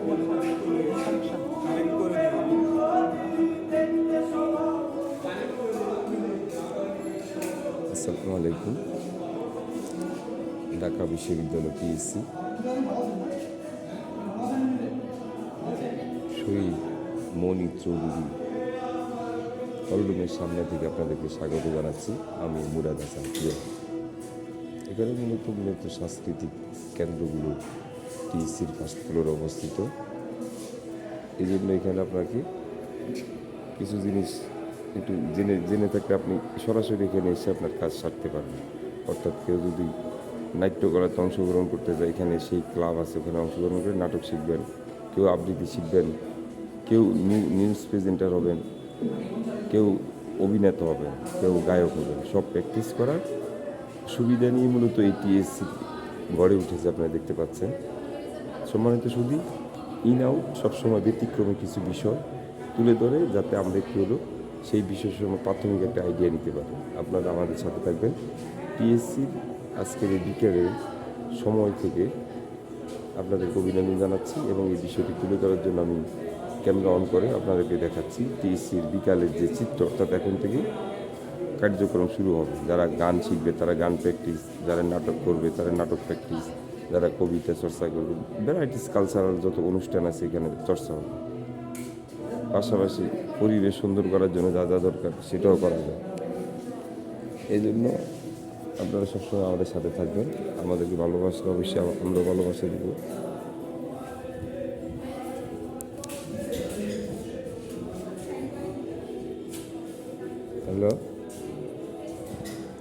আসসালামু আলাইকুম। ঢাকা বিশ্ববিদ্যালয় পিএসসি শহীদ মনির চৌধুরী হলরুমের সামনে থেকে আপনাদেরকে স্বাগত জানাচ্ছি। আমি মুরাদ হাসান প্রিয়। এখানে মূলত সাংস্কৃতিক কেন্দ্রগুলো পিএসসির ফার্স্ট ফ্লোরে অবস্থিত। এই জন্য এখানে আপনাকে কিছু জিনিস একটু জেনে থাকলে আপনি সরাসরি এখানে এসে আপনার কাজ সারতে পারবেন। অর্থাৎ কেউ যদি নাট্যকলাতে অংশগ্রহণ করতে যায়, এখানে সেই ক্লাব আছে, ওখানে অংশগ্রহণ করে নাটক শিখবেন, কেউ আবৃত্তি শিখবেন, কেউ নিউজ প্রেজেন্টার হবেন, কেউ অভিনেতা হবেন, কেউ গায়ক হবেন। সব প্র্যাকটিস করার সুবিধা নিয়ে মূলত এই টিএসসি গড়ে উঠেছে। আপনারা দেখতে পাচ্ছেন। সম্মানিত শুধু ইন আউট সবসময় ব্যতিক্রমে কিছু বিষয় তুলে ধরে, যাতে আমরা একটু হলো সেই বিষয়ের সময় প্রাথমিক একটা আইডিয়া নিতে পারি। আপনারা আমাদের সাথে থাকবেন। পিএসসির আজকের এই বিকেলের সময় থেকে আপনাদেরকে অভিনন্দন জানাচ্ছি এবং এই বিষয়টি তুলে ধরার জন্য আমি ক্যামেরা অন করে আপনাদেরকে দেখাচ্ছি পিএসসির বিকালের যে চিত্র। অর্থাৎ এখন থেকে কার্যক্রম শুরু হবে। যারা গান শিখবে তারা গান প্র্যাকটিস, যারা নাটক করবে তারা নাটক প্র্যাকটিস, যারা কবিতা চর্চা করবে, ভ্যারাইটিস কালচারাল যত অনুষ্ঠান আছে এখানে চর্চা হবে। পাশাপাশি পরিবেশ সুন্দর করার জন্য যা যা দরকার সেটাও করা যায়। এই জন্য আপনারা সবসময় আমাদের সাথে থাকবেন। আমাদেরকে ভালোবাসলে অবশ্যই আমরা ভালোবাসা দিব। হ্যালো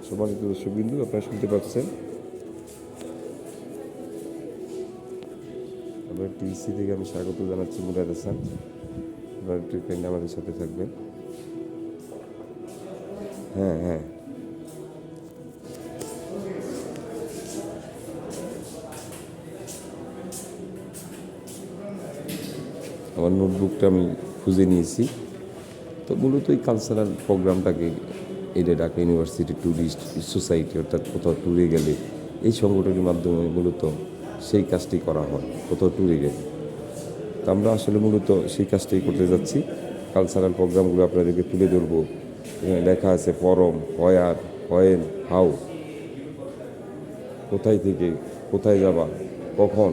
সম্মানিত দর্শকবৃন্দু, আপনারা শুনতে পাচ্ছেন। আপনার টিসি থেকে আমি স্বাগত জানাচ্ছি মুরাদ হাসান। আপনার একটু ফ্রেন্ড আমাদের সাথে থাকবেন। হ্যাঁ আমার নোটবুকটা আমি খুঁজে নিয়েছি। তো মূলত এই কালচারাল প্রোগ্রামটাকে এটা ঢাকা ইউনিভার্সিটি ট্যুরিস্ট সোসাইটি, অর্থাৎ কোথাও ট্যুরে গেলে এই সংগঠনের মাধ্যমে মূলত সেই কাজটি করা হয়। কোথাও ট্যুরে গেলে তো আমরা আসলে মূলত সেই কাজটাই করতে যাচ্ছি। কালচারাল প্রোগ্রামগুলো আপনাদেরকে তুলে ধরবো। এখানে লেখা আছে ফরম, হোয়ার, হোয়েন, হাউ, কোথায় থেকে কোথায় যাবা, কখন,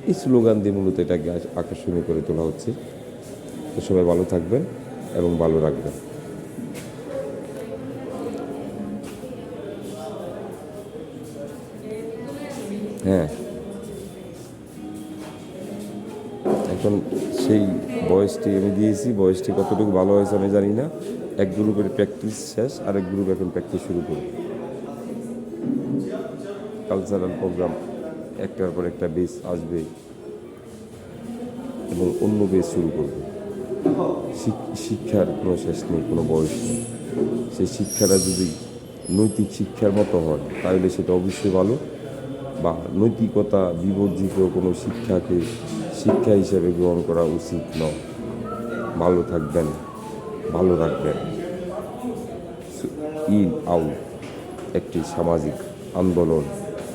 এই স্লোগান দিয়ে মূলত এটাকে আকর্ষণীয় করে তোলা হচ্ছে। তো সবাই ভালো থাকবেন এবং ভালো রাখবেন। হ্যাঁ, এখন সেই বয়সটি আমি দিয়েছি। বয়সটি কতটুকু ভালো হয়েছে আমি জানি না। এক গ্রুপের প্র্যাকটিস শেষ, আরেক গ্রুপ এখন প্র্যাকটিস শুরু করবে। কালচারাল প্রোগ্রাম একটার পর একটা বেস আসবে এবং অন্য বেস শুরু করবে। শিক্ষার কোনো শেষ নেই, কোনো বয়স নেই। সেই শিক্ষাটা যদি নৈতিক শিক্ষার মতো হয় তাহলে সেটা অবশ্যই ভালো, বা নৈতিকতা বিবর্জিত কোনো শিক্ষাকে শিক্ষা হিসেবে গ্রহণ করা উচিত নয়। ভালো থাকবেন, ভালো রাখবেন। ইন আউট একটি সামাজিক আন্দোলন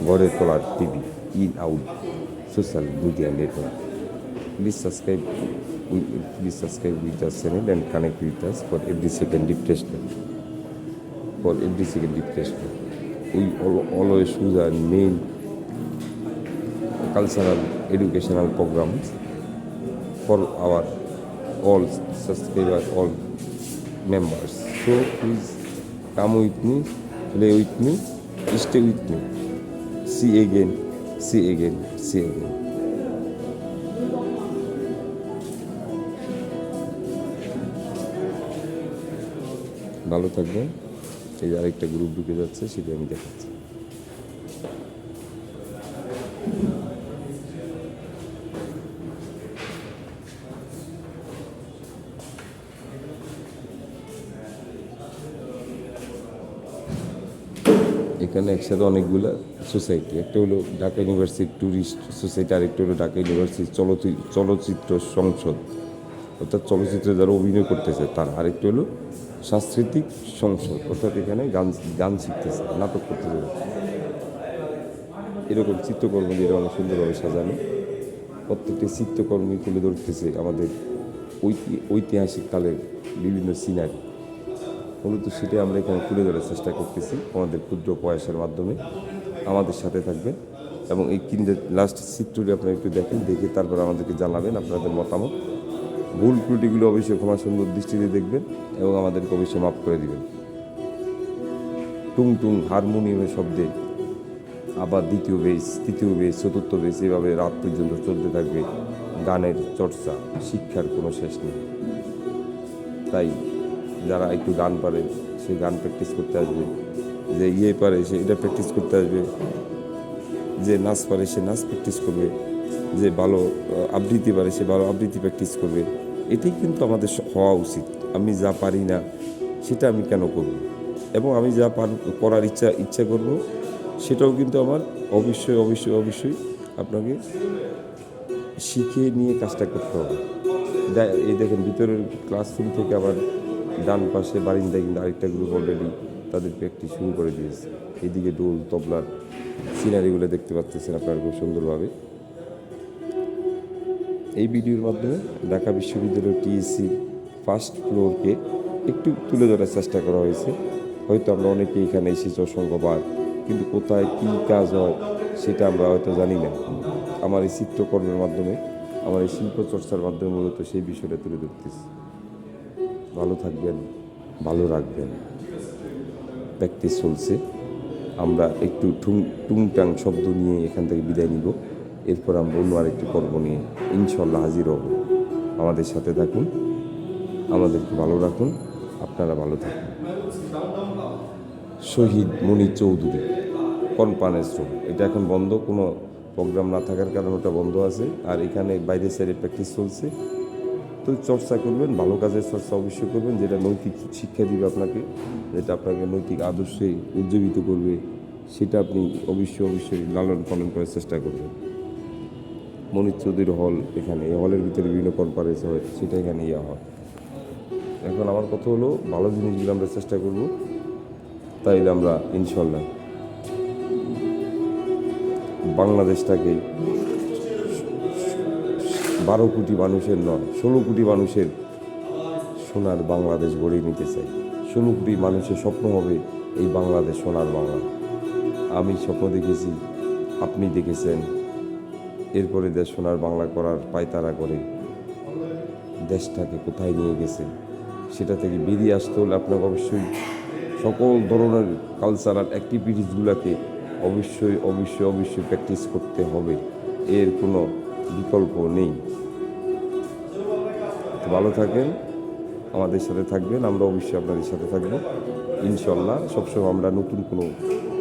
গড়ে তোলার TV in out social media network. Please subscribe with our channel and connect with us for every second refreshment. We always choose our main cultural educational programs for our all subscribers, all members. So please come with me, play with me, stay with me. See again. ভালো থাকবেন। এই আরেকটা group ঢুকে যাচ্ছে, সেটা আমি দেখাচ্ছি। এখানে একসাথে অনেকগুলো সোসাইটি। একটা হলো ঢাকা ইউনিভার্সিটি ট্যুরিস্ট সোসাইটি, আরেকটা হলো ঢাকা ইউনিভার্সিটি চলচ্চিত্র সংসদ, অর্থাৎ চলচ্চিত্রে যারা অভিনয় করতেছে তারা। আরেকটা হলো সাংস্কৃতিক সংসদ, অর্থাৎ এখানে গান শিখতেছে, নাটক করতেছে। এরকম চিত্রকর্ম দিয়ে অনেক সুন্দরভাবে সাজানো। প্রত্যেকটি চিত্রকর্মী তুলে ধরতেছে আমাদের ঐতিহাসিক কালের বিভিন্ন সিনারি। মূলত সেটাই আমরা এখানে তুলে ধরার চেষ্টা করতেছি আমাদের ক্ষুদ্র প্রয়াসের মাধ্যমে। আমাদের সাথে থাকবেন এবং এই লাস্ট চিত্রটি আপনারা একটু দেখেন, দেখে তারপর আমাদেরকে জানাবেন আপনাদের মতামত। ভুল ত্রুটিগুলো অবশ্যই ক্ষমা সুন্দর দৃষ্টিতে দেখবেন এবং আমাদেরকে অবশ্যই মাফ করে দিবেন। টুং টুং হারমোনিয়ামের শব্দে আবার দ্বিতীয় বেস, তৃতীয় বেস, চতুর্থ বেস, এভাবে রাত পর্যন্ত চলতে থাকবে গানের চর্চা। শিক্ষার কোনো শেষ নেই। তাই যারা একটু গান পারে সে গান প্র্যাকটিস করতে আসবে, যে পারে সে এটা প্র্যাকটিস করতে আসবে, যে নাচ পারে সে নাচ প্র্যাকটিস করবে, যে ভালো আবৃত্তি পারে সে ভালো আবৃত্তি প্র্যাকটিস করবে। এটাই কিন্তু আমাদের হওয়া উচিত। আমি যা পারি না সেটা আমি কেন করব, এবং আমি যা করার ইচ্ছা করব সেটাও কিন্তু আমার অবশ্যই অবশ্যই অবশ্যই আপনাকে শিখিয়ে নিয়ে কাজটা করতে হবে। এই দেখেন ভিতরের ক্লাসরুম থেকে আবার ডান পাশে বারিন্দায় কিন্তু আরেকটা গ্রুপ অলরেডি তাদের প্র্যাকটিস শুরু করে দিয়েছে। এইদিকে ডোল তবলার সিনারিগুলো দেখতে পাচ্ছেন আপনারা খুব সুন্দরভাবে। এই ভিডিওর মাধ্যমে ঢাকা বিশ্ববিদ্যালয় টিএসসি ফার্স্ট ফ্লোরকে একটু তুলে ধরার চেষ্টা করা হয়েছে। হয়তো আমরা অনেকে এখানে এসেছি অসংখ্যবার, কিন্তু কোথায় কী কাজ হয় সেটা আমরা হয়তো জানি না। আমার এই চিত্রকর্মের মাধ্যমে, আমার এই শিল্প চর্চার মাধ্যমে মূলত সেই বিষয়টা তুলে ধরতেছি। ভালো থাকবেন, ভালো রাখবেন। প্র্যাকটিস চলছে। আমরা একটু টুংটাং শব্দ নিয়ে এখান থেকে বিদায় নিব। এরপর আমরা অন্য আরেকটি পর্ব নিয়ে ইনশাল্লাহ হাজির হব। আমাদের সাথে থাকুন, আমাদেরকে ভালো রাখুন, আপনারা ভালো থাকুন। শহীদ মনির চৌধুরী কনফারেন্স রুম, এটা এখন বন্ধ, কোনো প্রোগ্রাম না থাকার কারণে ওটা বন্ধ আছে। আর এখানে বাইরে সাইডে প্র্যাকটিস চলছে। তো চর্চা করবেন, ভালো কাজের চর্চা অবশ্যই করবেন, যেটা নৈতিক শিক্ষা দিবে আপনাকে, যেটা আপনাকে নৈতিক আদর্শে উজ্জীবিত করবে, সেটা আপনি অবশ্যই অবশ্যই লালন পালন করার চেষ্টা করবেন। মনির চৌধুরী হল, এখানে এই হলের ভিতরে বিভিন্ন কনফারেন্স হয়, সেটা এখানে হয়। এখন আমার কথা হলো, ভালো জিনিসগুলো আমরা চেষ্টা করব, তাইলে আমরা ইনশাল্লাহ বাংলাদেশটাকে 12 কোটি মানুষের নয়, 16 কোটি মানুষের সোনার বাংলাদেশ গড়ে নিতে চাই। 16 কোটি মানুষের স্বপ্ন হবে এই বাংলাদেশ সোনার বাংলা। আমি স্বপ্ন দেখেছি, আপনি দেখেছেন। এরপরে দেশ সোনার বাংলা করার পায়তারা করে দেশটাকে কোথায় নিয়ে গেছে, সেটা থেকে বেরিয়ে আসতে হলে আপনাকে অবশ্যই সকল ধরনের কালচারাল অ্যাক্টিভিটিসগুলোকে অবশ্যই অবশ্যই অবশ্যই প্র্যাকটিস করতে হবে। এর কোনো বিকল্প নেই। ভালো থাকেন, আমাদের সাথে থাকবেন, আমরা অবশ্যই আপনাদের সাথে থাকবো ইনশাল্লাহ। সবসময় আমরা নতুন কোনো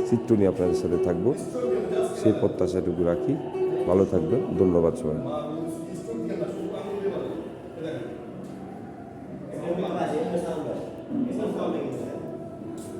চিত্র নিয়ে আপনাদের সাথে থাকবো, সেই প্রত্যাশাটুকু রাখি। ভালো থাকবেন, ধন্যবাদ সবাই।